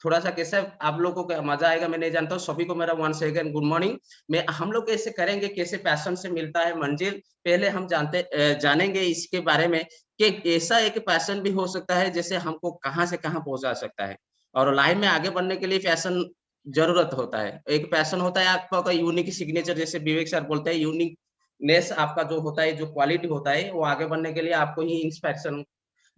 थोड़ा सा कैसा आप लोगों को मजा आएगा मैं नहीं जानता हूँ। सभी को मेरा वंस अगेन गुड मॉर्निंग। मैं हम लोग कैसे करेंगे, कैसे पैशन से मिलता है मंजिल, पहले हम जानेंगे इसके बारे में कि ऐसा एक पैशन भी हो सकता है जैसे हमको कहाँ से कहाँ पहुंचा सकता है। और लाइफ में आगे बढ़ने के लिए पैशन जरूरत होता है। एक पैशन होता है आपका यूनिक सिग्नेचर, जैसे विवेक सर बोलते हैं यूनिकनेस आपका जो होता है, जो क्वालिटी होता है, वो आगे बढ़ने के लिए आपको ही इंस्पिरेशन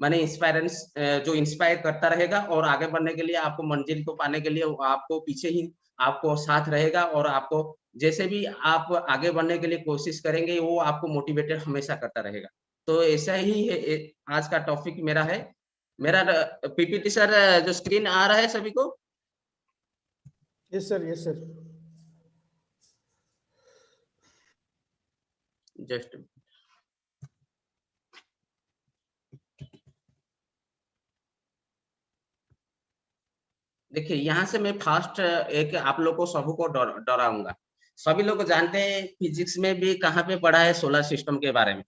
माने इंस्पायरेंस जो इंस्पायर करता रहेगा और आगे बढ़ने के लिए आपको मंजिल को पाने के लिए वो आपको पीछे ही आपको साथ रहेगा और आपको जैसे भी आप आगे बढ़ने के लिए कोशिश करेंगे वो आपको मोटिवेटेड हमेशा करता रहेगा। तो ऐसा ही है, आज का टॉपिक मेरा है। मेरा पीपीटी सर जो स्क्रीन आ रहा है सभी को? Yes sir, yes sir. Just देखिए, यहाँ से मैं फर्स्ट एक आप लोग को सबको डराऊंगा। सभी लोग जानते हैं फिजिक्स में भी कहाँ पे पढ़ा है सोलर सिस्टम के बारे में।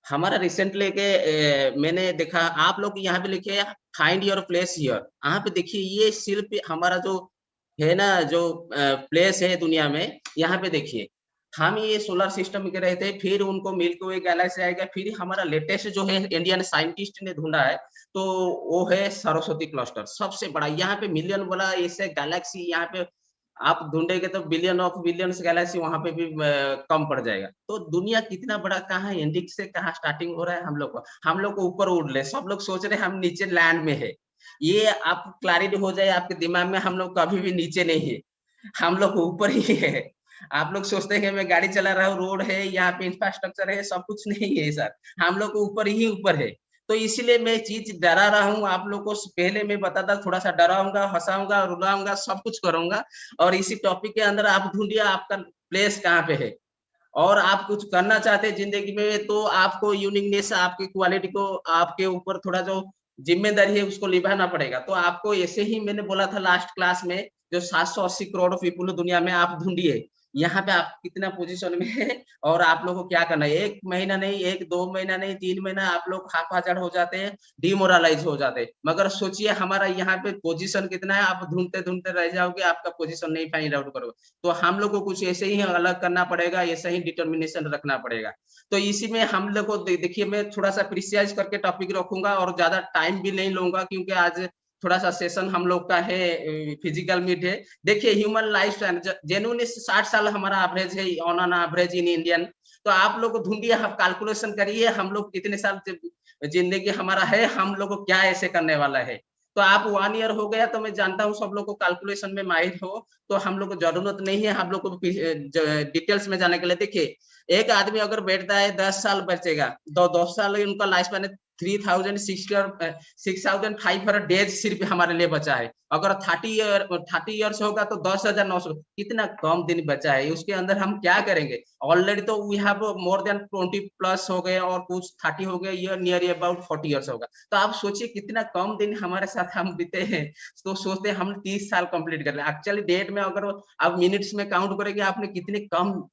हमारा रिसेंटली के मैंने देखा आप लोग यहाँ पे लिखे फाइंड योर प्लेस हियर। यहाँ पे देखिए ये सिर्फ हमारा जो है ना, जो प्लेस है दुनिया में, यहाँ पे देखिए हम ये सोलर सिस्टम के रहते हैं, फिर उनको मिल्की वे गैलेक्सी आएगा, फिर हमारा लेटेस्ट जो है इंडियन साइंटिस्ट ने ढूंढा है, तो वो है सरस्वती क्लस्टर, सबसे बड़ा। यहाँ पे मिलियन वाला ऐसे गैलेक्सी यहाँ पे आप ढूंढेंगे तो बिलियन ऑफ बिलियंस गैलेक्सी वहां पे भी कम पड़ जाएगा। तो दुनिया कितना बड़ा, कहाँ एंडिंग से कहाँ स्टार्टिंग हो रहा है। हम लोग को ऊपर उड़ ले, सब लोग सोच रहे हैं हम नीचे लैंड में है। ये आप क्लैरिटी हो जाए आपके दिमाग में, हम लोग कभी भी नीचे नहीं है, हम लोग ऊपर ही है। आप लोग सोचते हैं मैं गाड़ी चला रहा हूँ, रोड है, यहाँ पे इंफ्रास्ट्रक्चर है, सब कुछ नहीं है सर, हम लोग ऊपर ही ऊपर है। तो इसीलिए मैं चीज डरा रहा हूँ आप लोग को। पहले मैं बताता, थोड़ा सा डराऊंगा, हंसाऊंगा, रुलाऊंगा, सब कुछ करूंगा। और इसी टॉपिक के अंदर आप ढूंढिए आपका प्लेस कहाँ पे है। और आप कुछ करना चाहते हैं जिंदगी में तो आपको यूनिकनेस, आपकी क्वालिटी को आपके ऊपर थोड़ा जो जिम्मेदारी है उसको निभाना पड़ेगा। तो आपको ऐसे ही मैंने बोला था लास्ट क्लास में, जो 780 करोड़ पीपुल दुनिया में, आप ढूंढिए यहाँ पे आप कितना पोजीशन में है और आप लोगों को क्या करना है। 1 महीना नहीं, 1-2 महीना नहीं, 3 महीना आप लोग हाफाजड़ हो जाते हैं, डिमोरलाइज हो जाते हैं। मगर सोचिए हमारा यहाँ पे पोजीशन कितना है, आप ढूंढते ढूंढते रह जाओगे, आपका पोजीशन नहीं फाइंड आउट करोगे। तो हम लोग को कुछ ऐसे ही अलग करना पड़ेगा, ऐसा ही डिटर्मिनेशन रखना पड़ेगा। तो इसी में हम लोग को देखिए, मैं थोड़ा सा प्रिसाइज करके टॉपिक रखूंगा और ज्यादा टाइम भी नहीं लूंगा, क्योंकि आज थोड़ा सा सेशन हम लोग का है, फिजिकल मीट है। देखिए ह्यूमन लाइफ स्टाइल जेन्युइन 60 साल हमारा एवरेज है on an average in Indian. तो आप लोग ढूंढिए, आप कैलकुलेशन करिए हम लोग कितने साल जिंदगी हमारा है, हम लोग को क्या ऐसे करने वाला है। तो आप 1 ईयर हो गया, तो मैं जानता हूँ सब लोग को कैलकुलेशन में माहिर हो, तो हम लोग को जरूरत नहीं है हम लोग को डिटेल्स में जाने के लिए। देखिए एक आदमी अगर बैठता है 10 साल बचेगा, तो 10 साल उनका लाइफ स्पैन 6,500 डेज सिर्फ हमारे लिए बचा है। अगर 30 ईयर्स होगा तो 10,900, कितना कम दिन बचा है, उसके अंदर हम क्या करेंगे। ऑलरेडी तो we have more than 20 plus हो गए और कुछ 30 हो गए, ईयर नियर अबाउट 40 ईयर्स होगा। तो आप सोचिए कितना कम दिन हमारे साथ हम बीते हैं। तो सोचते हैं हम 30 साल कंप्लीट कर ले, एक्चुअली डेट में अगर आप मिनट्स में काउंट करेंगे आपने कितने कम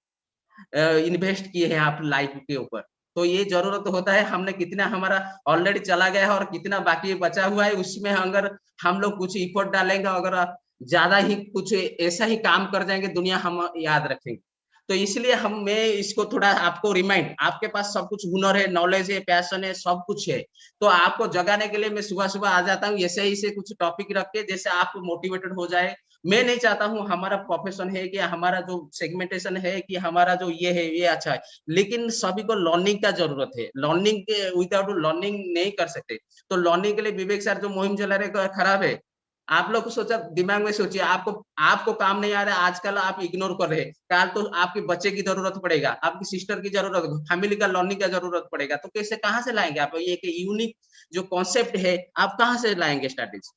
इन्वेस्ट किए हैं आप लाइफ के ऊपर। तो ये जरूरत होता है हमने कितना हमारा ऑलरेडी चला गया है और कितना बाकी बचा हुआ है, उसमें अगर हम लोग कुछ इफर्ट डालेंगे, अगर ज्यादा ही कुछ ऐसा ही काम कर जाएंगे, दुनिया हम याद रखेंगे। तो इसलिए मैं इसको थोड़ा आपको रिमाइंड, आपके पास सब कुछ हुनर है, नॉलेज है, पैशन है, सब कुछ है। तो आपको जगाने के लिए मैं सुबह सुबह आ जाता हूँ, ऐसे ही से कुछ टॉपिक रख के, जैसे आप मोटिवेटेड हो जाए। मैं नहीं चाहता हूँ हमारा प्रोफेशन है कि हमारा जो सेगमेंटेशन है कि हमारा जो ये है ये अच्छा है, लेकिन सभी को लर्निंग का जरूरत है। लर्निंग के विदाउट लर्निंग नहीं कर सकते। तो लर्निंग के लिए विवेक सर जो मुहिम चला रहे खराब है। आप लोग को सोचा दिमाग में सोचिए, आपको आपको काम नहीं आ रहा है आजकल, आप इग्नोर कर रहे हैं, कल तो आपके बच्चे की जरूरत पड़ेगा, आपकी सिस्टर की जरूरत, फैमिली का लर्निंग का जरूरत पड़ेगा। तो कैसे कहाँ से लाएंगे आप ये यूनिक जो कॉन्सेप्ट है, आप कहाँ से लाएंगे स्ट्रैटेजी।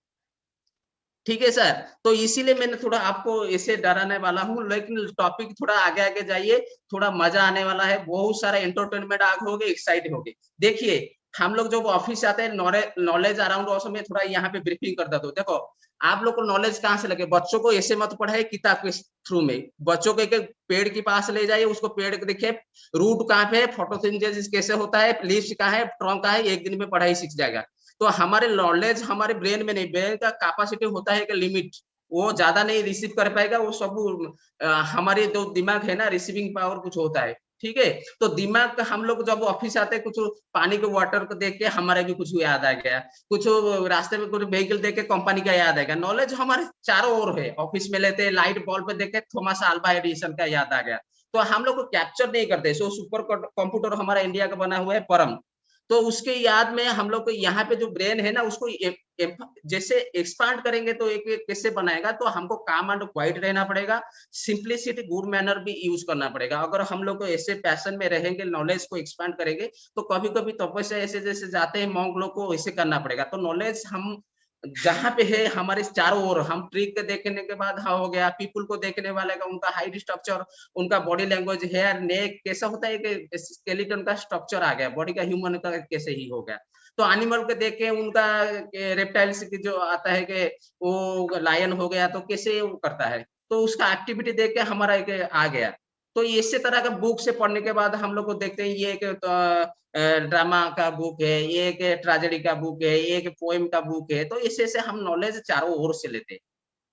ठीक है सर। तो इसीलिए मैंने थोड़ा आपको ऐसे डराने वाला हूँ, लेकिन टॉपिक थोड़ा आगे आगे जाइए, थोड़ा मजा आने वाला है, बहुत सारा एंटरटेनमेंट आग हो गए, एक्साइट हो गए। देखिए हम लोग जब ऑफिस आते हैं, नॉलेज अराउंड ऑल्सो में थोड़ा यहाँ पे ब्रीफिंग कर देता हूँ। देखो आप लोग को नॉलेज कहाँ से लगे, बच्चों को ऐसे मत पढ़ाए किताब के थ्रू में। बच्चों को एक पेड़ के पास ले जाइए, उसको पेड़ को देखिए रूट कहाँ पे है, फोटोसिंथेसिस कैसे होता है, लीव्स कहाँ है, ट्रंक कहाँ है, एक दिन में पढ़ाई सीख जाएगा। तो हमारे नॉलेज हमारे ब्रेन में नहीं, ब्रेन का कैपेसिटी होता है कि लिमिट, वो ज्यादा नहीं रिसीव कर पाएगा, वो सब हमारे जो दिमाग है ना, रिसीविंग पावर कुछ होता है, ठीक है। तो दिमाग का हम लोग जब ऑफिस आते हैं, कुछ पानी के वाटर को देख के हमारा भी कुछ याद आ गया, कुछ रास्ते में कुछ व्हीकल देख के कंपनी का याद आएगा। नॉलेज हमारे चारों ओर है, ऑफिस में लेते हैं, लाइट बल्ब पे देख के थॉमस अल्वा एडिसन का याद आ गया, तो हम लोग को कैप्चर नहीं करते। सो सुपर कंप्यूटर हमारा इंडिया का बना हुआ है परम, तो उसके याद में हम लोग को यहाँ पे जो ब्रेन है ना, उसको जैसे एक्सपांड करेंगे तो एक कैसे बनाएगा, तो हमको काम एंड क्वाइट रहना पड़ेगा, सिंप्लिसिटी गुड मैनर भी यूज करना पड़ेगा। अगर हम लोग को ऐसे पैशन में रहेंगे, नॉलेज को एक्सपांड करेंगे, तो कभी कभी तपस्या ऐसे जैसे जाते हैं मॉन्क लोग को, वैसे करना पड़ेगा। तो नॉलेज हम जहाँ पे है हमारे चारों ओर, हम ट्री के देखने के बाद हाँ हो गया, पीपल को देखने वाले का उनका हाइट स्ट्रक्चर, उनका बॉडी लैंग्वेज, हेयर, नेक कैसा होता है कि स्केलेटन का स्ट्रक्चर आ गया, बॉडी का ह्यूमन का कैसे ही हो गया। तो एनिमल को देख के उनका रेप्टाइल्स की जो आता है कि वो लायन हो गया तो कैसे वो करता है, तो उसका एक्टिविटी देख के हमारा एक आ गया। तो इसी तरह का बुक से पढ़ने के बाद हम लोग को देखते हैं, ये एक ड्रामा का बुक है, ये एक ट्रेजेडी का बुक है, ये एक पोएम का बुक है, तो ऐसे हम नॉलेज चारों ओर से लेते हैं।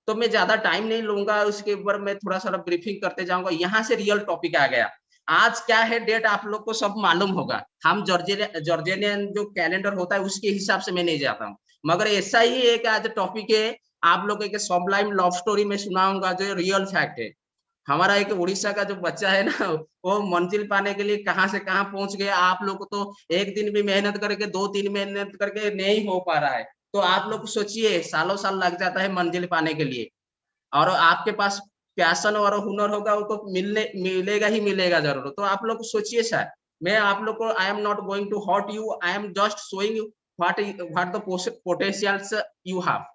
तो मैं ज्यादा टाइम नहीं लूंगा, उसके ऊपर मैं थोड़ा सा ब्रीफिंग करते जाऊंगा। यहाँ से रियल टॉपिक आ गया, आज क्या है डेट आप लोग को सब मालूम होगा। हम जॉर्जियन जो कैलेंडर होता है उसके हिसाब से मैं नहीं जाता हूँ, मगर ऐसा ही एक आज टॉपिक है, आप लोग एक सबलाइम लव स्टोरी में सुनाऊंगा जो रियल फैक्ट है। हमारा एक उड़ीसा का जो बच्चा है ना, वो मंजिल पाने के लिए कहाँ से कहाँ पहुंच गया। आप लोग को तो एक दिन भी मेहनत करके, 2-3 मेहनत करके नहीं हो पा रहा है, तो आप लोग सोचिए सालों साल लग जाता है मंजिल पाने के लिए। और आपके पास पैशन और हुनर होगा, वो तो मिलेगा ही मिलेगा जरूर। तो आप लोग सोचिए सर, मैं आप लोग को, I am not going to hurt you, I am just showing you what the potentials you have.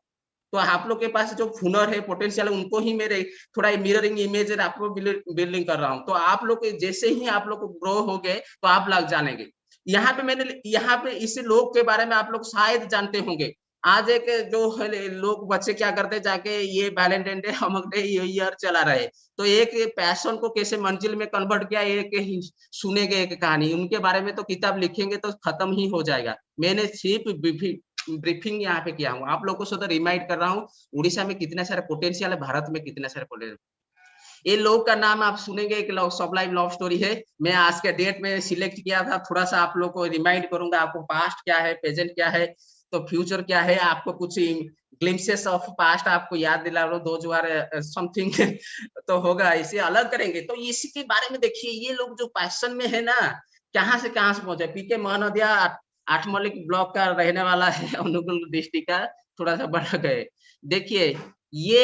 तो आप लोग के पास जो हुनर है, पोटेंशियल है, उनको ही मेरे थोड़ा मिररिंग इमेज आपको बिल्डिंग कर रहा हूँ। तो आप लोग जैसे ही आप लोग ग्रो हो गए तो आप लग जानेंगे। यहाँ पे मैंने, यहाँ पे इस लोग के बारे में आप लोग शायद जानते होंगे। आज एक जो लोग बच्चे क्या करते, जाके ये वैलेंटाइन डे, अमक डे, ये ईयर चला रहे, तो एक पैशन को कैसे मंजिल में कन्वर्ट किया, एक ही सुनेंगे एक कहानी उनके बारे में, तो किताब लिखेंगे तो खत्म ही हो जाएगा। मैंने सिर्फ ब्रीफिंग यहाँ पे किया हूँ, आप लोगों को सदा रिमाइंड कर रहा हूँ, उड़ीसा में कितने सारे पोटेंशियल है, भारत में कितने सारे पोटेंशियल। ये लोग का नाम आप सुनेंगे, एक सबलाइम लव स्टोरी है। मैं आज के डेट में सिलेक्ट किया था, थोड़ा सा आप लोग को रिमाइंड करूंगा, आपको पास्ट क्या है, प्रेजेंट क्या है, तो फ्यूचर क्या है, आपको कुछ ग्लिम्सेस ऑफ पास्ट आपको याद दिला रहा हूँ, 2000 समथिंग तो होगा, इसे अलग करेंगे। तो इसके बारे में देखिए, ये लोग जो पैशन में है ना, कहाँ से पहुंचे। पीके महानदिया आठमल्लिक ब्लॉक का रहने वाला है, अनुगुल डिस्ट्रिक्ट का, थोड़ा सा बढ़ गए। देखिए, ये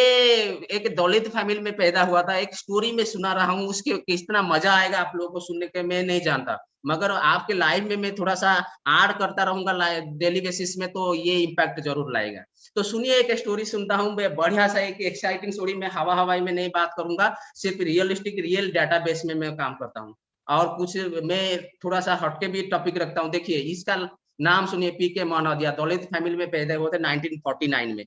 एक दलित फैमिली में पैदा हुआ था, एक स्टोरी में सुना रहा हूँ, उसके कितना मजा आएगा आप लोगों को सुनने के, मैं नहीं जानता, मगर आपके लाइफ में मैं थोड़ा सा ऐड करता रहूंगा डेली बेसिस में, तो ये इम्पैक्ट जरूर लाएगा। तो सुनिए, एक स्टोरी सुनता हूँ मैं, बढ़िया सा एक एक्साइटिंग स्टोरी में, हवाई में नहीं बात करूंगा, सिर्फ रियलिस्टिक रियल डाटाबेस में मैं काम करता हूँ, और कुछ मैं थोड़ा सा हटके भी टॉपिक रखता हूँ। देखिए, इसका नाम सुनिए, पीके महानदिया, दलित फैमिली में पैदा हुए थे 1949 में।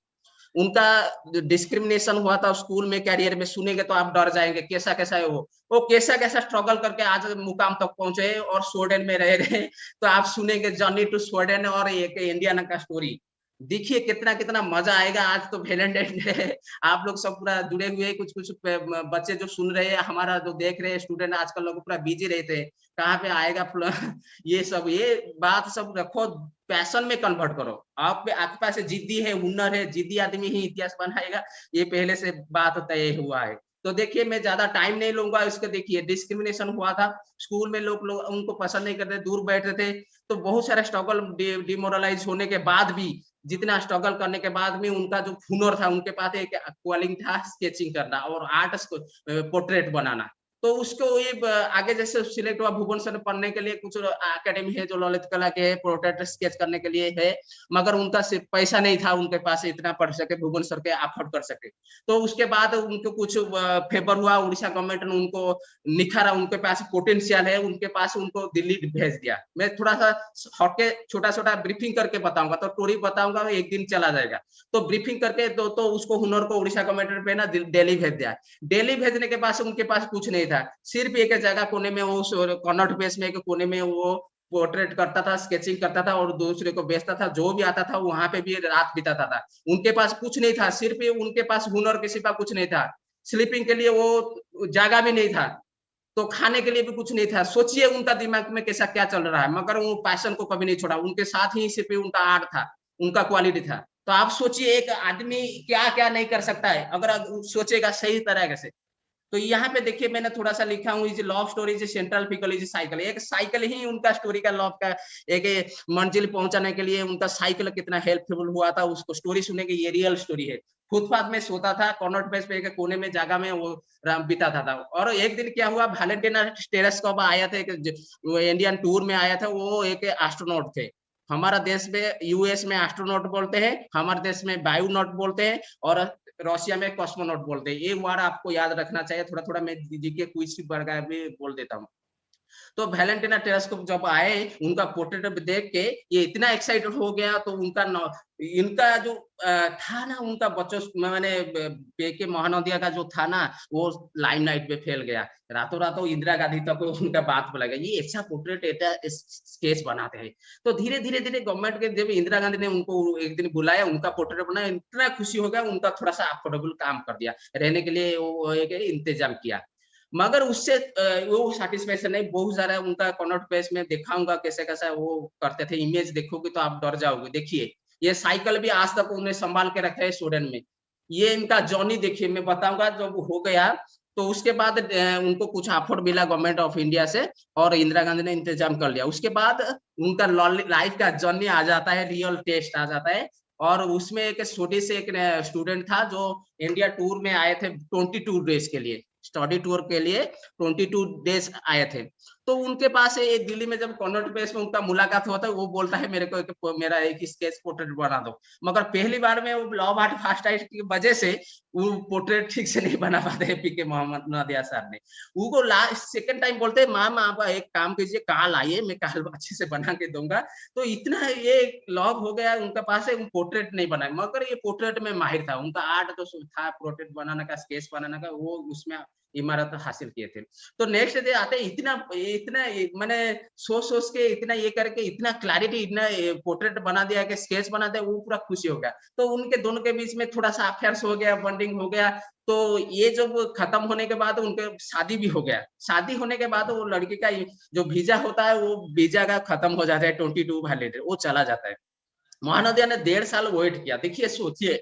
उनका डिस्क्रिमिनेशन हुआ था स्कूल में, कैरियर में, सुनेंगे तो आप डर जाएंगे, कैसा कैसा है वो कैसा स्ट्रगल करके आज मुकाम तक पहुंचे और स्वीडन में रह रहे। तो आप सुनेंगे जर्नी टू स्वीडन और एक इंडियन का स्टोरी, देखिए कितना कितना मजा आएगा। आज तो वैलेंटाइन डे है, आप लोग सब पूरा जुड़े हुए, कुछ कुछ बच्चे जो सुन रहे हैं, हमारा जो देख रहे हैं स्टूडेंट, आजकल लोग पूरा बिजी रहते हैं, कहाँ पे आएगा ये सब, ये बात सब रखो, पैशन में कन्वर्ट करो। आपके पास जिद्दी है, हुनर है, जिद्दी आदमी ही इतिहास बनाएगा, ये पहले से बात तय हुआ है। तो देखिए, मैं ज्यादा टाइम नहीं लूंगा इसके। देखिए, डिस्क्रिमिनेशन हुआ था स्कूल में, लोग उनको पसंद नहीं करते, दूर बैठते थे, तो बहुत सारे स्ट्रगल, डिमोरलाइज होने के बाद भी, जितना स्ट्रगल करने के बाद भी, उनका जो हुनर था, उनके पास एक क्वालिंग था, स्केचिंग करना और आर्ट पोर्ट्रेट बनाना। तो उसको ये आगे जैसे सिलेक्ट हुआ, भुवनेश्वर में पढ़ने के लिए कुछ एकेडमी है जो ललित कला के है, पोर्ट्रेट स्केच करने के लिए है, मगर उनका सिर्फ पैसा नहीं था उनके पास इतना पढ़ सके, भुवनेश्वर के अफोर्ड कर सके। तो उसके बाद उनको कुछ फेवर हुआ, उड़ीसा गवर्नमेंट ने उनको निखारा, उनके पास पोटेंशियल है, उनके पास, उनको दिल्ली भेज दिया। मैं थोड़ा सा हटके छोटा छोटा ब्रीफिंग करके बताऊंगा, तो स्टोरी बताऊंगा, एक दिन चला जाएगा। तो ब्रीफिंग करके तो उसको हुनर को उड़ीसा गवर्नमेंट पे ना दिल्ली भेज दिया। दिल्ली भेजने के बाद उनके पास कुछ नहीं था, सिर्फ एक जगह कोने में, वो कन्नौट बेस में एक कोने में वो पोर्ट्रेट करता था, स्केचिंग करता था और दूसरे को बेचता था। जो भी आता था वहां पे भी रात बिताता था। उनके पास कुछ नहीं था, सिर्फ उनके पास हुनर के सिवा कुछ नहीं था। स्लीपिंग के लिए वो जगह भी नहीं था, तो खाने के लिए भी कुछ नहीं था। सोचिए उनका दिमाग में कैसा क्या चल रहा है, मगर वो पैशन को कभी नहीं छोड़ा। उनके साथ ही सिर्फ उनका आर्ट था, उनका क्वालिटी था। तो आप सोचिए एक आदमी क्या क्या नहीं कर सकता है अगर सोचेगा सही तरह से। तो यहाँ पे देखिए मैंने थोड़ा सा लिखा हूँ, is love story is central figure is cycle. एक साइकिल ही उनका स्टोरी का लव का एक मंजिल पहुंचाने के लिए उनका साइकिल कितना हेल्पफुल हुआ था, उसको स्टोरी सुनेंगे। ये रियल स्टोरी है। फुटपाथ में सोता था, कॉर्नर प्लेस पे एक कोने में जगह में वो बिताता था। और एक दिन क्या हुआ, वैलेंटाइन टेरेस्कोप आया था, वो इंडियन टूर में आया था। वो एक एस्ट्रोनॉट थे। हमारा देश में यूएस में एस्ट्रोनॉट बोलते हैं, हमारे देश में बायोनॉट बोलते हैं, और रशिया में कॉस्मोनॉट बोलते हैं। ये वर्ड आपको याद रखना चाहिए। थोड़ा थोड़ा मैं जीके क्विज की वर्ग भी बोल देता हूँ। तो वैलेंटिना टेरेस्कोप जब आए, उनका पोर्ट्रेट देख के ये इतना एक्साइटेड हो गया। तो इनका जो था ना, उनका बच्चों मैंने के महानदिया का जो था ना, वो लाइमलाइट पे फैल गया। रातों रातों इंदिरा गांधी तक उनका बात बोला गया, ये ऐसा पोर्ट्रेट स्केच बनाते हैं। तो धीरे धीरे धीरे गवर्नमेंट के जब इंदिरा गांधी ने उनको एक दिन बुलाया, उनका पोर्ट्रेट बनाया, इतना खुशी हो गया, उनका थोड़ा सा अफोर्डेबल काम कर दिया, रहने के लिए वो एक इंतजाम किया। मगर उससे वो सैटिस्फैक्शन नहीं। बहुत सारा उनका कॉर्नर प्लेस में दिखाऊंगा कैसे कैसा वो करते थे। इमेज देखोगे तो आप डर जाओगे। देखिए ये साइकिल भी आज तक उन्हें संभाल के रखा है स्टूडेंट में। ये इनका जर्नी देखिए, मैं बताऊंगा जब हो गया तो उसके बाद उनको कुछ अफोर्ड मिला गवर्नमेंट ऑफ इंडिया से, और इंदिरा गांधी ने इंतजाम कर लिया। उसके बाद उनका लाइफ का जर्नी आ जाता है, रियल टेस्ट आ जाता है। और उसमें एक छोटे से एक स्टूडेंट था जो इंडिया टूर में आए थे 22 डेज के लिए, स्टडी टूर के लिए 22 डेज आए थे। तो उनके पास ये दिल्ली में जब कॉन्वेंट प्लेस में उनका मुलाकात होता है, वो बोलता है मेरे को मेरा एक स्केच पोर्ट्रेट बना दो। मगर पहली बार में वो लव आर्ट फास्ट आर्ट की वजह से वो पोर्ट्रेट ठीक से नहीं बना पाते हैं पीके मोहम्मद नादिया सर ने। वो लास्ट सेकंड टाइम बोलते हैं मैम आप एक काम कीजिए, काल आइए, मैं काल अच्छे से बना के दूंगा। तो इतना ये लव हो गया उनके पास, पोर्ट्रेट नहीं बनाए, मगर ये पोर्ट्रेट में माहिर था। उनका आर्ट तो था पोर्ट्रेट बनाने का, स्केच बनाने का, वो उसमें इमारत हासिल किए थे। तो नेक्स्ट डे आते इतना इतना मैंने सोच सोच के इतना ये करके इतना क्लैरिटी, इतना पोर्ट्रेट बना दिया कि स्केच बना दिया, वो पूरा खुशी हो गया। तो उनके दोनों के बीच में थोड़ा सा अफेयर्स हो गया, बॉन्डिंग हो गया। तो ये जब खत्म होने के बाद उनके शादी भी हो गया। शादी होने के बाद वो लड़की का जो वीजा होता है, वो वीजा का खत्म हो जाता है, 22 वैलिड, वो चला जाता है। महानदिया ने 1.5 साल वेट किया। देखिए सोचिए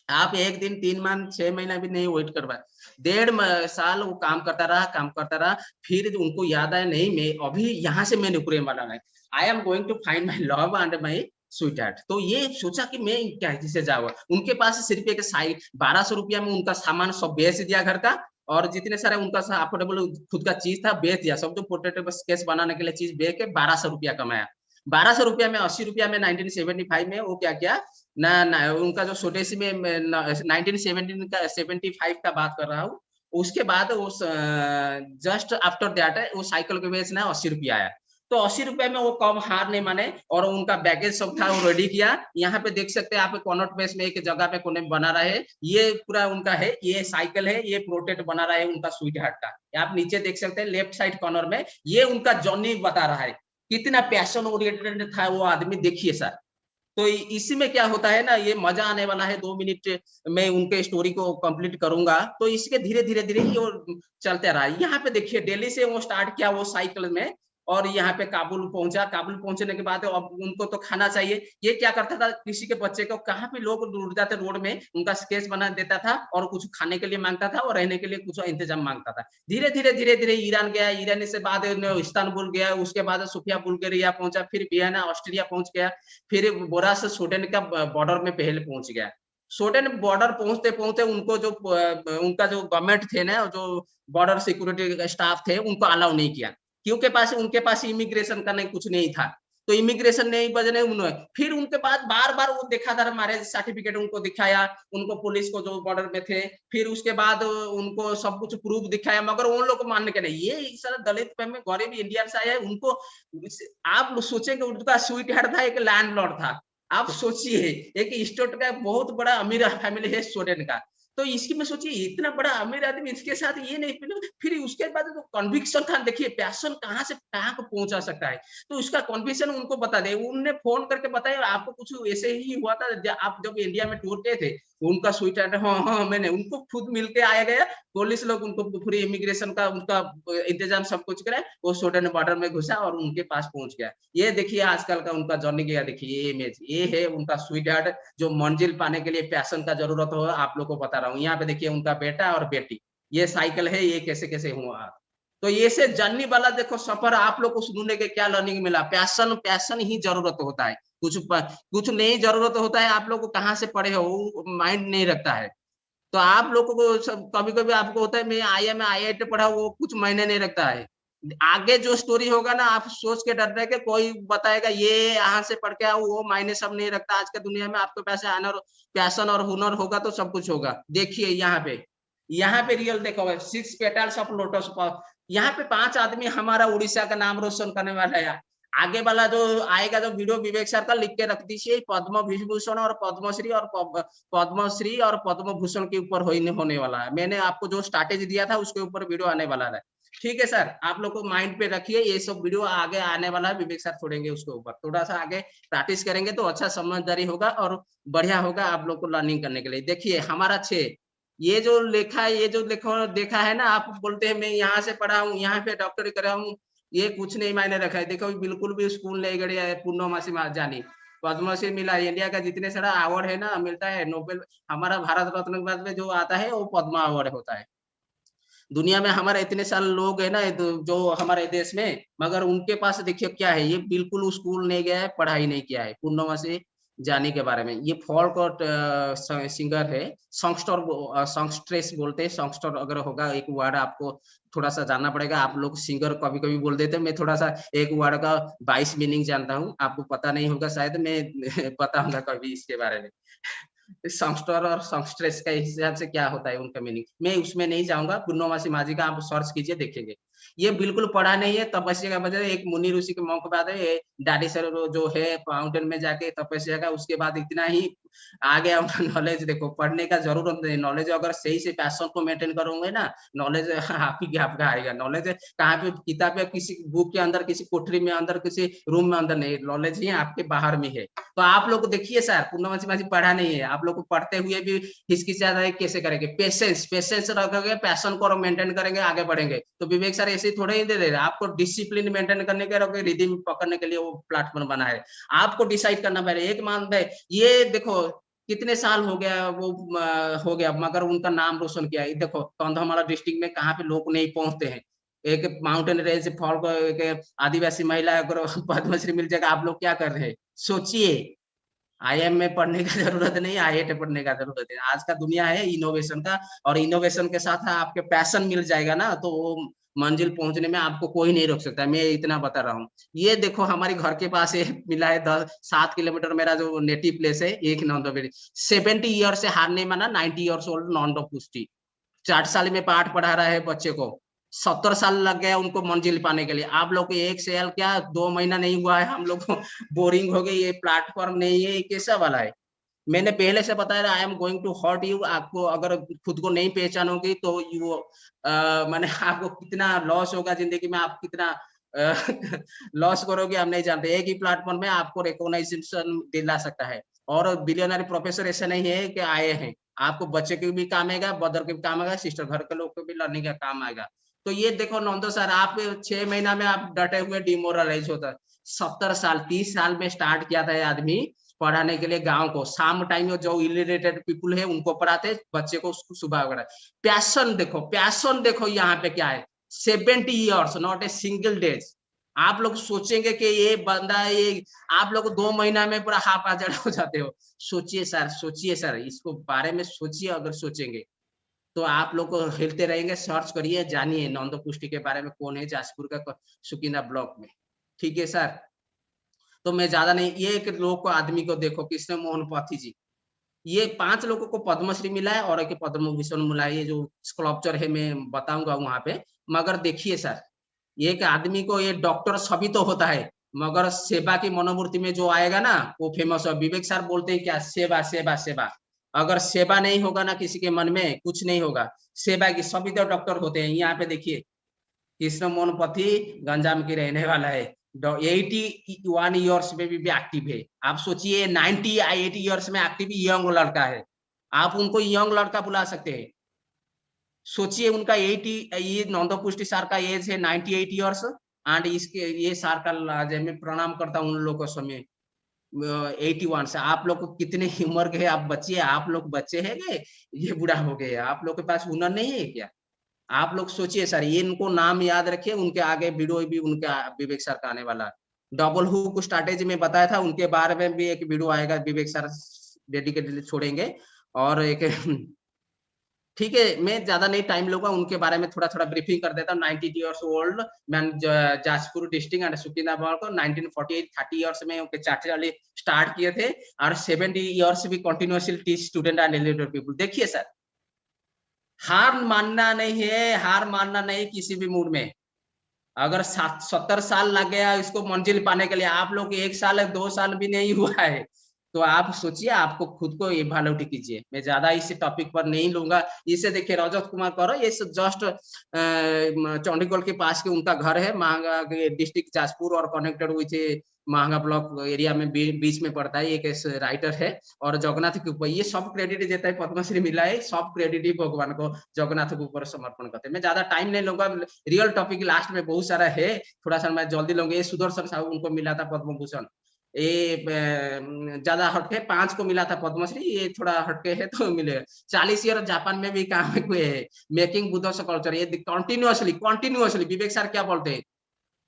आप एक दिन 3 मंथ 6 महीना भी नहीं वेट कर पाए, 1.5 साल वो काम करता रहा, काम करता रहा। फिर उनको याद आया नहीं, मैं अभी यहाँ से मैं नौकरी वाला है, I am going to find my love and my sweetheart. तो ये सोचा कि मैं क्या किसे जाऊंगा। उनके पास सिर्फ एक 1200 रुपया में उनका सामान सब बेच दिया घर का, और जितने सारे उनका अफोर्डेबल खुद का चीज था बेच दिया सब। जो पोर्ट्रेट स्केच बनाने के लिए चीज बेच के 1200 रुपया कमाया। 1200 रुपया में 80 रुपया में 1975 में वो क्या किया ना उनका जो स्वदेशी में 1917 का 75 का बात कर रहा हूँ। उसके बाद उस जस्ट आफ्टर दैट वो साइकिल के बेचना 80 रुपया आया। तो 80 रुपए में वो कम हार नहीं माने, और उनका बैगेज सब था वो रेडी किया। यहाँ पे देख सकते हैं आप कॉर्नर प्लेस में एक जगह पे कोने में बना रहे, ये पूरा उनका है, ये साइकिल है, ये प्रोटेक्ट बना रहा है उनका स्वीट हार्ट का। आप नीचे देख सकते हैं लेफ्ट साइड कॉर्नर में, ये उनका जर्नी बता रहा है, कितना पैशन ओरिएंटेड था वो आदमी। देखिए सर, तो इसी में क्या होता है ना, ये मजा आने वाला है। 2 मिनट में उनके स्टोरी को कंप्लीट करूंगा। तो इसके धीरे धीरे धीरे ये चलते रहा। यहाँ पे देखिए दिल्ली से वो स्टार्ट किया वो साइकिल में, और यहाँ पे काबुल पहुंचा। काबुल पहुंचने के बाद अब उनको तो खाना चाहिए। ये क्या करता था, किसी के बच्चे को कहाँ पे लोग उड़ जाते रोड में, उनका स्केच बना देता था और कुछ खाने के लिए मांगता था और रहने के लिए कुछ इंतजाम मांगता था। धीरे धीरे धीरे धीरे ईरान गया, ईरान से बाद इस्तांबुल गया, उसके बाद सोफिया बुल्गारिया पहुंचा, फिर वियना ऑस्ट्रिया पहुंच गया, फिर बोरा से स्वीडन का बॉर्डर में पहले पहुंच गया। स्वीडन बॉर्डर पहुंचते पहुंचते उनको जो उनका जो गवर्नमेंट थे ना, जो बॉर्डर सिक्योरिटी स्टाफ थे, उनको अलाउ नहीं किया, क्योंकि उनके पास इमिग्रेशन का नहीं कुछ नहीं था। तो इमिग्रेशन नहीं बजने उन्होंने, फिर उनके बाद बार बार वो देखा था, मैरिज सर्टिफिकेट उनको दिखाया, उनको पुलिस को जो बॉर्डर में थे, फिर उसके बाद उनको सब कुछ प्रूफ दिखाया, मगर उन लोग को मानने के नहीं। ये सारा दलित में गरीब इंडियन से आया है, उनको आप सोचेंगे उनका स्वीट हार्ट था, एक लैंडलॉर्ड था। आप सोचिए एक स्टेट का बहुत बड़ा अमीर फैमिली है स्टूडेंट का, तो इसकी मैं सोचिए इतना बड़ा अमीर आदमी इसके साथ ये नहीं, फिर उसके बाद जो कन्विक्शन था, देखिए पैशन कहाँ से कहाँ को पहुंचा सकता है, तो उसका कन्विक्शन उनको बता दे। उनने फोन करके बताया आपको कुछ ऐसे ही हुआ था आप जब इंडिया में टूर गए थे, उनका स्वीट हार्ट, हाँ हाँ मैंने उनको खुद मिलके आया गया, पुलिस लोग उनको पूरी इमिग्रेशन का उनका इंतजाम सब कुछ कराए, वो सूडान बॉर्डर में घुसा और उनके पास पहुंच गया। ये देखिए आजकल का उनका जर्नी गया, देखिए ये इमेज, ये है उनका स्वीट हार्ट जो मंजिल पाने के लिए पैशन का जरूरत हो, आप लोग को बता रहा हूँ। यहाँ पे देखिए उनका बेटा और बेटी, ये साइकिल है, ये कैसे-कैसे हुआ। तो ये से जर्नी वाला देखो सफर आप लोग को सुनने के क्या लर्निंग मिला, पैशन पैशन ही जरूरत होता है। कुछ नहीं जरूरत होता है, आप लोग को कहाँ से पढ़े हो, माइंड नहीं रखता है। तो आप लोगों को सब कभी-कभी आपको होता है मैं आईआईएम में आईआईटी पढ़ा, वो कुछ मायने नहीं रखता है। आगे जो स्टोरी होगा ना, आप सोच के डर रहे कि कोई बताएगा ये यहाँ से पढ़ के आओ, वो मायने सब नहीं रखता। आज के दुनिया में आपके पास आनर पैशन और हुनर होगा तो सब कुछ होगा। देखिए यहाँ पे रियल देखो 6 पेटल्स ऑफ लोटस प यहाँ पे 5 आदमी हमारा उड़ीसा का नाम रोशन करने वाला है। आगे वाला जो आएगा जो वीडियो विवेक सर का लिख के रख दीजिए, पद्म विभूषण और पद्मश्री और पद्म भूषण के ऊपर होने वाला है। मैंने आपको जो स्ट्रैटेजी दिया था उसके ऊपर वीडियो आने वाला है। ठीक है सर, आप लोग को माइंड पे रखिए, ये सब वीडियो आगे आने वाला है, विवेक सर छोड़ेंगे उसके ऊपर। थोड़ा सा आगे प्रैक्टिस करेंगे तो अच्छा समझदारी होगा और बढ़िया होगा आप लोग को लर्निंग करने के लिए। देखिए हमारा 6 ये जो लिखा है, ये जो लिखा देखा है ना, आप बोलते हैं मैं यहाँ से पढ़ा हूँ, यहाँ पे डॉक्टरी करा हूँ, ये कुछ नहीं मायने रखा है। देखो बिल्कुल भी स्कूल नहीं गए है, पूर्णमासी जानी पद्मश्री मिला, इंडिया का जितने सारा अवार्ड है ना मिलता है, नोबेल हमारा भारत रत्न के बाद में जो आता है वो पद्मा अवार्ड होता है। दुनिया में हमारे इतने सारे लोग है ना जो हमारे देश में, मगर उनके पास देखिए क्या है, ये बिल्कुल स्कूल नहीं गया है, पढ़ाई नहीं किया है। पूर्णमासी जानी के बारे में, ये फोल्क सिंगर है, सॉन्गस्ट्रेस बोलते हैं, सॉन्गस्टर अगर होगा एक वर्ड आपको थोड़ा सा जानना पड़ेगा। आप लोग सिंगर कभी कभी बोल देते हैं, मैं थोड़ा सा एक वर्ड का 22 मीनिंग जानता हूँ, आपको पता नहीं होगा शायद, मैं बताऊंगा कभी इसके बारे में। सॉन्गस्टर और सॉन्गस्ट्रेस का हिसाब से क्या होता है उनका मीनिंग, मैं उसमें नहीं जाऊंगा। पूर्णमासी माझी का आप सर्च कीजिए देखेंगे। ये बिल्कुल पढ़ा नहीं है, तपस्या का वजह एक मुनि ऋषि के मौके बाद है, दाढ़ी सर जो है माउंटेन में जाके तपस्या का, उसके बाद इतना ही आ गया उनका नॉलेज। देखो पढ़ने का जरूरत नहीं, नॉलेज अगर सही से पैशन को मेंटेन करोगे ना, नॉलेज आप ही आपका आएगा। नॉलेज कहाँ पे, किताब पे, किसी बुक के अंदर, किसी कोठरी में अंदर, किसी रूम में अंदर नहीं, नॉलेज ही आपके बाहर में है। तो आप लोग को देखिए सर, पूर्णमासी माझी पढ़ा नहीं है, आप लोग को पढ़ते हुए भी हिचकिचा रहे, कैसे करेंगे? पेशेंस रखोगे, पैशन को मेंटेन करेंगे, आगे बढ़ेंगे। तो विवेक सर ऐसे ही थोड़े ही दे रहे, आपको डिसिप्लिन मेंटेन करने के रखोगे, रिदम पकड़ने के लिए वो प्लेटफॉर्म बना है। आपको डिसाइड करना पड़ेगा। एक मान है, ये देखो कितने साल हो गया वो हो गया, मगर उनका नाम रोशन किया है। देखो कंधमाला डिस्ट्रिक्ट में कहाँ पे लोग नहीं पहुंचते हैं, एक माउंटेन रेंज फॉल को एक आदिवासी महिला अगर पद्मश्री मिल जाएगा, आप लोग क्या कर रहे हैं? सोचिए। आईआईएम में पढ़ने का जरूरत नहीं, आईआईटी पढ़ने का जरूरत है। आज का दुनिया है इनोवेशन का, और इनोवेशन के साथ आपके पैशन मिल जाएगा ना, तो वो मंजिल पहुंचने में आपको कोई नहीं रोक सकता। मैं इतना बता रहा हूँ। ये देखो हमारे घर के पास ये मिला है 7 किलोमीटर मेरा जो नेटिव प्लेस है, एक नंदो 70 ईयर से हार नहीं माना, 90 ईयर्स ओल्ड नॉन पुष्टि 4 साल में पाठ पढ़ा रहा है बच्चे को, 70 साल लग गया उनको मंजिल पाने के लिए। आप लोग को 1 साल क्या 2 महीना नहीं हुआ है, हम लोग को बोरिंग हो गई, ये प्लेटफॉर्म नहीं है, ये कैसा वाला है? मैंने पहले से बताया, I am going to hurt you. आपको अगर खुद को नहीं पहचानोगे तो यू माने आपको कितना लॉस होगा जिंदगी में, आप कितना लॉस करोगे हम नहीं जानते। एक ही प्लेटफॉर्म में आपको रिकॉग्नाइजेशन दिला सकता है, और बिलियनरी प्रोफेसर ऐसे नहीं है कि आए हैं, आपको बच्चे के भी काम आएगा, ब्रदर के भी काम आएगा, सिस्टर घर के लोग को भी लर्निंग का काम आएगा। तो ये देखो नंदो सर, आप 6 महीना में आप डटे हुए डिमोरलाइज होता है। 70 साल 30 साल में स्टार्ट किया था ये आदमी पढ़ाने के लिए गांव को, शाम टाइम में जो इलिटरेटेड पीपुल है उनको पढ़ाते, बच्चे को सुबह पढ़ाते। पैशन देखो यहाँ पे क्या है, 70 years not a single days. आप लोग सोचेंगे कि ये बंदा, ये आप लोग 2 महीना में पूरा हाफ हो जाते हो। सोचिए सर, इसको बारे में सोचिए। अगर सोचेंगे तो आप लोग को हिलते रहेंगे। सर्च करिए, जानिए नंदो पुष्टि के बारे में कौन है, जाजपुर का सुकीना ब्लॉक में। ठीक है सर, तो मैं ज्यादा नहीं, ये एक लोग को आदमी को देखो, कृष्ण मोहन पाठी जी, ये 5 लोगों को पद्मश्री मिला है और एक पद्म भूषण मिला है। ये जो स्कल्पचर है मैं बताऊंगा वहां पे। मगर देखिए सर, एक आदमी को, ये डॉक्टर सभी तो होता है, मगर सेवा की मनोवृत्ति में जो आएगा ना वो फेमस है। विवेक सर बोलते हैं क्या, सेवा सेवा सेवा। अगर सेवा नहीं होगा ना किसी के मन में, कुछ नहीं होगा। सेवा की सभी तो डॉक्टर होते हैं। यहाँ पे देखिए कृष्ण मोहन पति गंजाम की रहने वाला है, 81 ईयर्स में भी एक्टिव है। आप सोचिए 90 या 80 ईयर्स में एक्टिव यंग लड़का है, आप उनको यंग लड़का बुला सकते हैं। सोचिए उनका 80, ये नंदो पुष्टि सर का एज है 98 ईयर्स एंड इसके ये सर का मैं प्रणाम करता हूँ उन लोगों को समय 81 से। आप लोग को कितने उम्र के आप बच्चे, आप लोग बच्चे हैं गए, ये बुढ़ा हो गए, आप लोग के पास हुनर नहीं है क्या? आप लोग सोचिए सर, ये इनको नाम याद रखिए, उनके आगे वीडियो भी उनका विवेक सर का आने वाला है। डबल हुक स्ट्रैटेजी में बताया था, उनके बारे में भी एक वीडियो आएगा, विवेक सर डेडिकेटली छोड़ेंगे। और एक ठीक है, मैं ज्यादा नहीं टाइम लूंगा, उनके बारे में थोड़ा थोड़ा ब्रीफिंग कर देता हूँ। 90 years old man, Jajpur district and Sukinabad को 1948 30 ईयर्स में उनके चार्टर वाले स्टार्ट किए थे और 70 ईयर्स भी continuously teach student and eligible people. देखिए सर, हार मानना नहीं है, हार मानना नहीं किसी भी मूड में। अगर 70 साल लग गया इसको मंजिल पाने के लिए, आप लोग 1 साल 2 साल भी नहीं हुआ है, तो आप सोचिए, आपको खुद को इवैल्यूएट कीजिए। मैं ज्यादा इस टॉपिक पर नहीं लूंगा। इसे देखिए रजत कुमार कौर, ये जस्ट चंडीगढ़ के पास के उनका घर है, महंगा डिस्ट्रिक्ट जाजपुर और कनेक्टेड विथ महंगा ब्लॉक एरिया में बीच में पड़ता है। एक राइटर है और जगन्नाथ के ऊपर ये सब क्रेडिट देता है, पद्मश्री मिला है, सब क्रेडिट ही भगवान को जगन्नाथ के ऊपर समर्पण करते हैं। मैं ज्यादा टाइम नहीं लूंगा, रियल टॉपिक लास्ट में बहुत सारा है, थोड़ा सा मैं जल्दी लूंगा। ये सुदर्शन साहू उनको मिला था पद्म भूषण, ये ज्यादा हटके 5 को मिला था पद्मश्री, ये थोड़ा हटके है तो मिलेगा। 40 ईयर जापान में भी काम हुए है, मेकिंग बुद्ध कल्चर, ये कंटिन्यूअसली विवेक सर क्या बोलते हैं,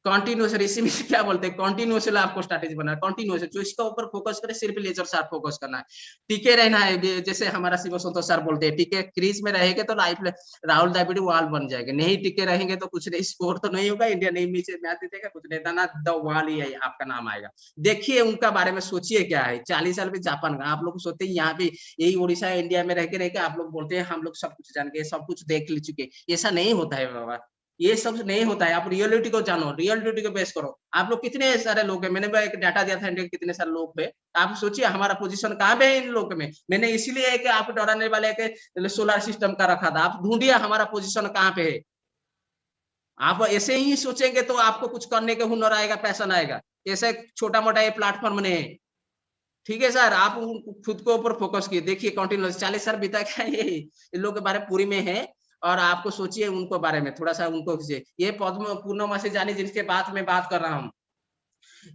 कंटिन्यूअस इसी में क्या बोलते हैं, कंटिन्यूअसली आपको स्ट्रैटेजी बनाना, कंटिन्यूअस जो इसके ऊपर फोकस करे, सिर्फ लेजर शार्प फोकस करना है, टिके रहना है। जैसे हमारा शिव संतोष सर बोलते हैं, टिके क्रीज में रहेंगे तो लाइफ राहुल द्रविड़ वाल बन जाएंगे, नहीं टिके रहेंगे तो कुछ नहीं, स्कोर तो नहीं होगा, इंडिया नहीं नीचे मैच जीतेगा, कुछ नहीं था ना, द वाल ही है आपका नाम आएगा। देखिए उनका बारे में सोचिए क्या है, 40 साल में जापान का, आप लोग सोचते हैं यहाँ पे यही उड़ीसा इंडिया में रह के आप लोग बोलते हैं हम लोग सब कुछ जान के सब कुछ देख ले चुके, ऐसा नहीं होता है बाबा, ये सब नहीं होता है। आप रियलिटी को जानो, रियलिटी को बेस करो। आप लोग कितने सारे लोग हैं, मैंने एक डाटा दिया था इंडिया के कितने सारे लोग पे, आप सोचिए हमारा पोजीशन कहाँ पे है इन लोग में। मैंने इसीलिए कि आप डराने वाले के सोलर सिस्टम का रखा था, आप ढूंढिए हमारा पोजीशन कहाँ पे है। आप ऐसे ही सोचेंगे तो आपको कुछ करने के हुनर आएगा, पैशन आएगा। ऐसे छोटा मोटा ये प्लेटफॉर्म नहीं है, ठीक है सर। आप खुद को ऊपर फोकस किए, देखिए कंटिन्यूस 40 साल बीता क्या ये इन लोग के बारे में पूरी में है। और आपको सोचिए उनको बारे में थोड़ा सा उनको ये पद्म पूर्णमासी जानी जिनके बात में बात कर रहा हूँ,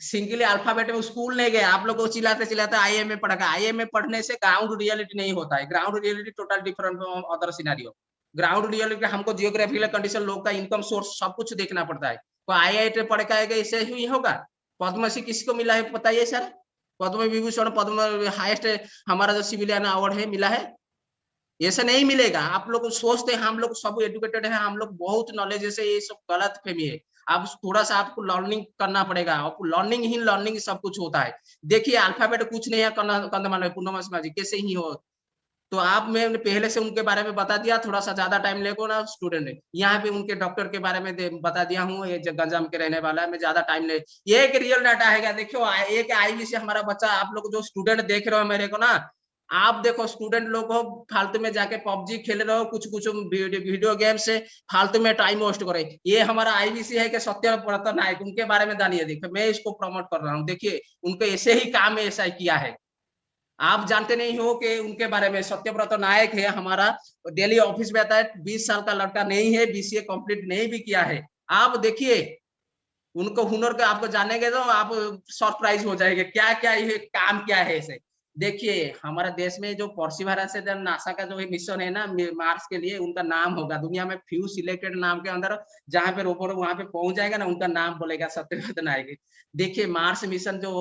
सिंगल अल्फाबेट में स्कूल नहीं गए, आप लोग को चिल्लाते चिल्लाते आईएम में पढ़ा, आईएम में पढ़ने से ग्राउंड रियलिटी नहीं होता है, ground reality total different other scenario. Ground reality हमको जियोग्राफिकल कंडीशन, लोग का इनकम सोर्स सब कुछ देखना पड़ता है। तो आईआईटी पढ़ के आएगा इससे ही होगा। पद्मश्री किसको मिला है बताइए सर, पद्म विभूषण, पद्म हाईएस्ट हमारा जो सिविलियन अवार्ड है मिला है, ऐसा नहीं मिलेगा। आप लोग सोचते हैं हम लोग सब एजुकेटेड है, हम लोग बहुत नॉलेज है, ये सब गलत फहमी है। आप थोड़ा सा आपको लर्निंग करना पड़ेगा, आपको लर्निंग सब कुछ होता है। देखिए अल्फाबेट कुछ नहीं है, कंदमान पूर्णमासी जी कैसे ही हो, तो आप मैंने पहले से उनके बारे में बता दिया, थोड़ा सा ज्यादा टाइम लेगो ना स्टूडेंट, यहाँ पे उनके डॉक्टर के बारे में बता दिया हूँ, ये गंजाम के रहने वाला है, मैं ज्यादा टाइम ले, ये एक रियल डाटा है। देखियो एक आईवी से हमारा बच्चा, आप लोग जो स्टूडेंट देख रहे हो मेरे को ना, आप देखो स्टूडेंट लोग हो फालतू में जाके पबजी खेल रहे हो, कुछ कुछ वीडियो गेम से फालतू में टाइम वेस्ट करे। ये हमारा आईवीसी है कि सत्य व्रत नायक, उनके बारे में जानिए, देखिए मैं इसको प्रमोट कर रहा हूँ। देखिए उनके ऐसे ही काम ऐसा किया है, आप जानते नहीं हो कि उनके बारे में। सत्यव्रत नायक है हमारा, डेली ऑफिस में आता है, 20 साल का लड़का नहीं है, बीसीए कंप्लीट नहीं भी किया है। आप देखिए उनको हुनर के आपको जानेंगे तो आप सरप्राइज हो जाएंगे, क्या क्या ये काम क्या है इसे। देखिए हमारा देश में जो परसिवरेंस से नासा का जो मिशन है ना मार्स के लिए, उनका नाम होगा दुनिया में फ्यू सिलेक्टेड नाम के अंदर, जहां पे रोबोट वहां पे पहुंच जाएगा ना, उनका नाम बोलेगा सत्यव्रत नायक। देखिए मार्स मिशन जो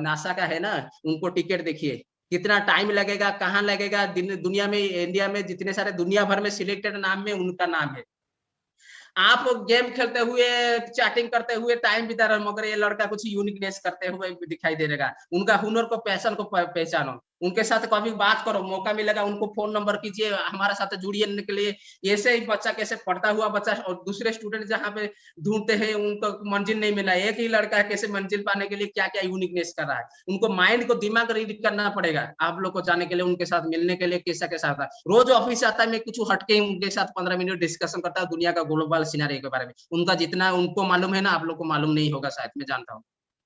नासा का है ना, उनको टिकट देखिए कितना टाइम लगेगा, कहाँ लगेगा, दुनिया में इंडिया में जितने सारे दुनिया भर में सिलेक्टेड नाम में उनका नाम है। आप गेम खेलते हुए चैटिंग करते हुए टाइम बिता रहे, मगर ये लड़का कुछ यूनिकनेस करते हुए दिखाई दे रहेगा। उनका हुनर को पैशन को पहचानो, उनके साथ कभी बात करो, मौका मिलेगा उनको फोन नंबर कीजिए, हमारे साथ जुड़िए के लिए। ऐसे ही बच्चा कैसे पढ़ता हुआ बच्चा और दूसरे स्टूडेंट जहाँ पे ढूंढते हैं उनको मंजिल नहीं मिला, एक ही लड़का है, कैसे मंजिल पाने के लिए क्या क्या यूनिकनेस कर रहा है, उनको माइंड को दिमाग रीड करना पड़ेगा आप लोग को जाने के लिए, उनके साथ मिलने के लिए कैसा कैसा आता है। रोज ऑफिस आता है, मैं कुछ हटके उनके साथ 15 मिनट डिस्कशन करता हूँ दुनिया का ग्लोबल सिनेरियो के बारे में। उनका जितना उनको मालूम है ना, आप लोग को मालूम नहीं होगा शायद, मैं जानता हूँ।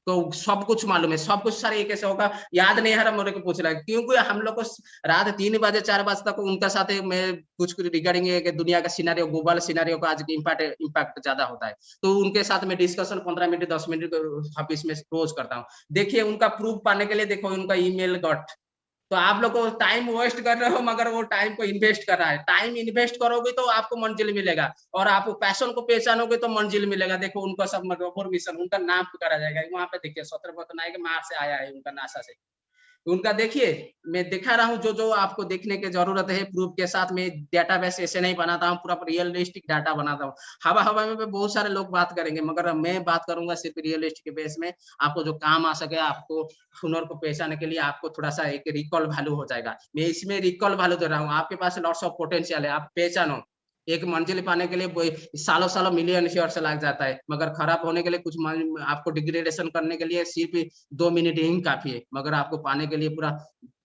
तो सब कुछ मालूम है, सब कुछ सर ये कैसे होगा याद नहीं आ रहा मेरे को पूछ रहा है, क्योंकि हम लोग को रात 3 बजे 4 बजे तक उनका साथ मैं कुछ रिगार्डिंग दुनिया का सिनेरियो, ग्लोबल सिनेरियो का आज इम्पैक्ट ज्यादा होता है। तो उनके साथ में डिस्कशन 15 मिनट 10 मिनट ऑफिस में रोज करता हूँ। देखिए उनका प्रूफ पाने के लिए देखो उनका ईमेल गॉट, तो आप लोग को टाइम वेस्ट कर रहे हो, मगर वो टाइम को इन्वेस्ट कर रहा है। टाइम इन्वेस्ट करोगे तो आपको मंजिल मिलेगा, और आप पैशन को पहचानोगे तो मंजिल मिलेगा। देखो उनका सब मिशन, उनका नाम पुकारा जाएगा वहां पे। देखिए सत्यव्रत नायक मार्स से आया है, उनका नासा से। उनका देखिए मैं दिखा रहा हूँ जो जो आपको देखने की जरूरत है, प्रूफ के साथ में डेटाबेस ऐसे नहीं बनाता हूँ, पूरा रियलिस्टिक डाटा बनाता हूँ। हवा हवा में बहुत सारे लोग बात करेंगे, मगर मैं बात करूंगा सिर्फ रियलिस्टिक बेस में, आपको जो काम आ सके, आपको हुनर को पहचानने के लिए आपको थोड़ा सा एक रिकॉल वैल्यू हो जाएगा। मैं इसमें रिकॉल वैल्यू दे रहा हूँ, आपके पास लॉट्स ऑफ पोटेंशियल है, आप पहचानो। एक मंजिल पाने के लिए सालों सालों मिलियन ईयर्स लग जाता है, मगर खराब होने के लिए कुछ आपको डिग्रेडेशन करने के लिए सिर्फ 2 मिनट ही काफी है, मगर आपको पाने के लिए पूरा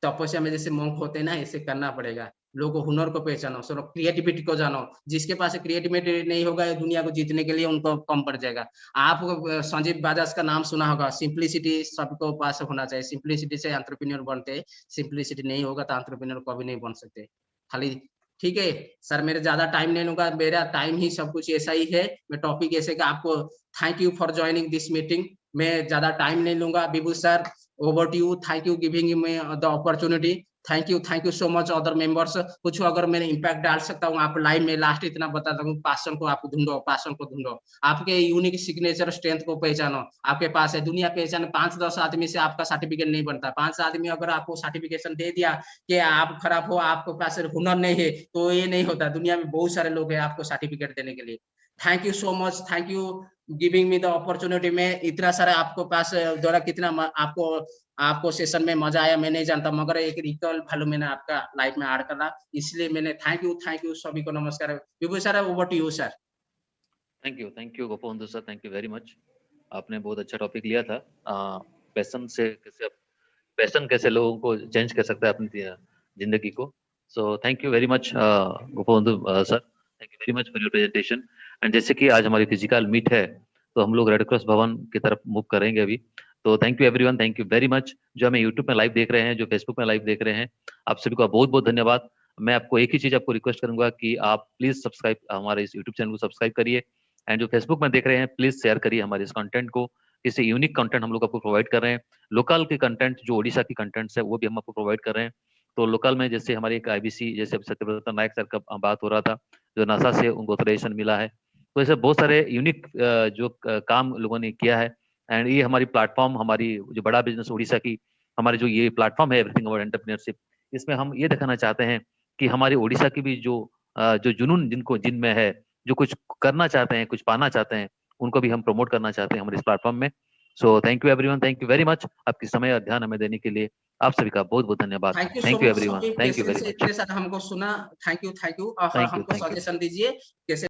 तपस्या में जैसे monk होते हैं ना, ऐसे करना पड़ेगा। लोगों को हुनर को पहचानो, सो क्रिएटिविटी को जानो। जिसके पास क्रिएटिविटी नहीं होगा ये दुनिया को जीतने के लिए उनको कम पड़ जाएगा। आप संजीव बाजाज का नाम सुना होगा, सिंप्लिसिटी सबको पास होना चाहिए, सिंप्लिसिटी से एंटरप्रेन्योर बनते हैं, सिंप्लिसिटी नहीं होगा तो एंटरप्रेन्योर कभी नहीं बन सकते। खाली ठीक है सर, मेरे ज्यादा टाइम नहीं लूंगा, मेरा टाइम ही सब कुछ ऐसा ही है। मैं टॉपिक ऐसे का आपको thank you for joining this meeting. मैं ज्यादा टाइम नहीं लूंगा। Vibhu sir over to you, thank you giving me the opportunity. Thank you so much other members. कुछ अगर मैंने इम्पैक्ट डाल सकता हूँ आप लाइव में, लास्ट इतना बताता हूँ, पैशन को आप ढूंढो, पैशन को ढूंढो, आपके यूनिक सिग्नेचर स्ट्रेंथ को पहचानो। आपके पास है दुनिया पहचान, 5-10 आदमी से आपका सर्टिफिकेट नहीं बनता। 5 आदमी अगर आपको सर्टिफिकेशन दे दिया कि आप खराब हो, आपके पास हुनर नहीं है, तो ये नहीं होता। दुनिया में बहुत सारे लोग हैं आपको सर्टिफिकेट देने के लिए। Thank you so much, thank you giving me the opportunity. में इतना सारा आपको पास द्वारा कितना आपको सेशन में मजा आया मैं नहीं जानता, मगर एक रिकॉल वैल्यू मैंने आपका लाइफ में ऐड करा, इसलिए मैंने थैंक यू सभी को नमस्कार। Vibhu sir over to you sir. Thank you Gopabandhu sir, thank you very much. आपने बहुत अच्छा टॉपिक लिया था, पैशन कैसे लोगों को चेंज कर सकता है अपनी जिंदगी को। So thank you very much Gopabandhu sir, thank you very much for your presentation. And जैसे कि आज हमारी फिजिकल मीट है, तो हम लोग रेड क्रॉस भवन की तरफ मूव करेंगे अभी। तो thank you everyone, thank you very much. जो हमें यूट्यूब में लाइव देख रहे हैं, जो फेसबुक में लाइव देख रहे हैं, आप सभी को बहुत बहुत धन्यवाद। मैं आपको एक ही चीज आपको रिक्वेस्ट करूंगा कि आप प्लीज सब्सक्राइब, हमारे इस यूट्यूब चैनल को सब्सक्राइब करिए। एंड जो फेसबुक में देख रहे हैं, प्लीज शेयर करिए हमारे इस कंटेंट को। इससे यूनिक कंटेंट हम लोग आपको प्रोवाइड कर रहे हैं। लोकल के कंटेंट, जो ओडिशा की कंटेंट्स है, वो भी हम आपको प्रोवाइड कर रहे हैं। तो लोकल में जैसे हमारे एक IBC, जैसे सत्यव्रत नायक सर का बात हो रहा था, जो नासा से उनको ऑथराइजेशन मिला है। तो ऐसे बहुत सारे यूनिक जो काम लोगों ने किया है। एंड ये हमारी प्लेटफॉर्म, हमारी जो बड़ा बिजनेस उड़ीसा की, हमारे जो ये प्लेटफॉर्म है एवरीथिंग अबाउट एंटरप्रेन्योरशिप, इसमें हम ये दिखाना चाहते हैं कि हमारी उड़ीसा की भी जो जुनून जिनमें है, जो कुछ करना चाहते हैं, कुछ पाना चाहते हैं, उनको भी हम प्रमोट करना चाहते हैं हमारे इस प्लेटफॉर्म में। So thank you everyone, thank you very much. आपकी समय और ध्यान हमें देने के लिए आप सभी का बहुत बहुत धन्यवाद। Thank you so thank you much everyone, सभी थैंक यू पेशेंस वेरी से मच। इतने सारा हमको सुना। थैंक यू थैंक यू, हमको थैंक यू। सजेशन दीजिए कैसे